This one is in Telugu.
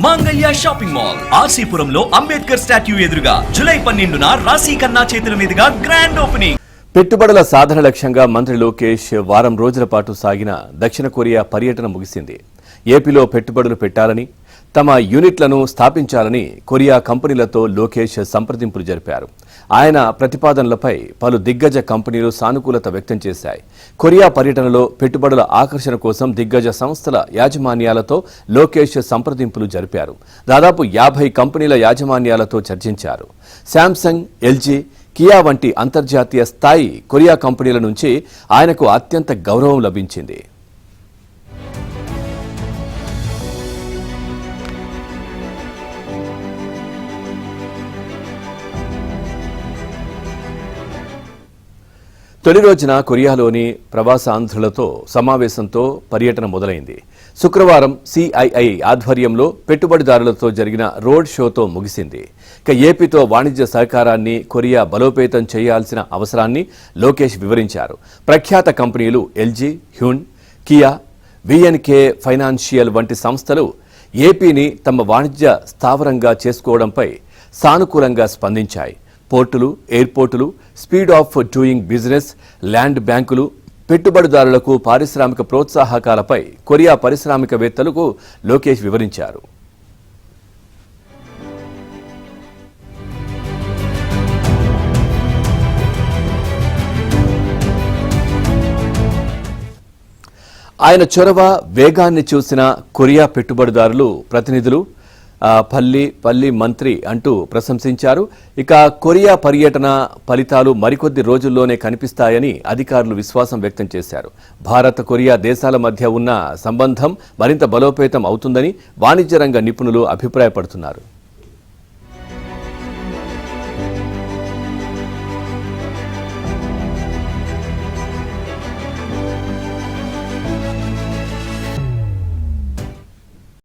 మాంగళ్య షాపింగ్ మాల్ ఆర్సీపురంలో అంబేద్కర్ స్టాట్యూ ఎదురుగా జూలై 12న రాశి ఖన్నా చేతుల మీదుగా గ్రాండ్ ఓపెనింగ్. పెట్టుబడుల సాధన లక్ష్యంగా మంత్రి లోకేష్ వారం రోజుల పాటు సాగిన దక్షిణ కొరియా పర్యటన ముగిసింది. ఏపీలో పెట్టుబడులు పెట్టాలని, తమ యూనిట్లను స్థాపించాలని కొరియా కంపెనీలతో లోకేష్ సంప్రదింపులు జరిపారు. ఆయన ప్రతిపాదనలపై పలు దిగ్గజ కంపెనీలు సానుకూలత వ్యక్తం చేశాయి. కొరియా పర్యటనలో పెట్టుబడుల ఆకర్షణ కోసం దిగ్గజ సంస్థల యాజమాన్యాలతో లోకేష్ సంప్రదింపులు జరిపారు. దాదాపు 50 కంపెనీల యాజమాన్యాలతో చర్చించారు. శాంసంగ్, ఎల్జీ, కియా వంటి అంతర్జాతీయ స్థాయి కొరియా కంపెనీల నుంచి ఆయనకు అత్యంత గౌరవం లభించింది. తొలి రోజున కొరియాలోని ప్రవాసాంధ్రులతో సమావేశంతో పర్యటన మొదలైంది. శుక్రవారం సిఐఐ ఆధ్వర్యంలో పెట్టుబడిదారులతో జరిగిన రోడ్ షోతో ముగిసింది. ఏపీతో వాణిజ్య సహకారాన్ని కొరియా బలోపేతం చేయాల్సిన అవసరాన్ని లోకేష్ వివరించారు. ప్రఖ్యాత కంపెనీలు LG, Hyun, Kia, VNK financial వంటి సంస్థలు ఏపీని తమ వాణిజ్య స్థావరంగా చేసుకోవడంపై సానుకూలంగా స్పందించాయి. పోర్టులు, ఎయిర్పోర్టులు, speed of doing business, land బ్యాంకులు, పెట్టుబడిదారులకు పారిశ్రామిక ప్రోత్సాహకాలపై కొరియా పారిశ్రామికవేత్తలకు లోకేష్ వివరించారు. ఆయన చొరవ, వేగాన్ని చూసిన కొరియా పెట్టుబడిదారులు, ప్రతినిధులు పల్లి మంత్రి అంటూ ప్రశంసించారు. ఇక కొరియా పర్యటన ఫలితాలు మరికొద్ది రోజుల్లోనే కనిపిస్తాయని అధికారులు విశ్వాసం వ్యక్తం చేశారు. భారత్, కొరియా దేశాల మధ్య ఉన్న సంబంధం మరింత బలోపేతం అవుతుందని వాణిజ్య రంగ నిపుణులు అభిప్రాయపడుతున్నారు.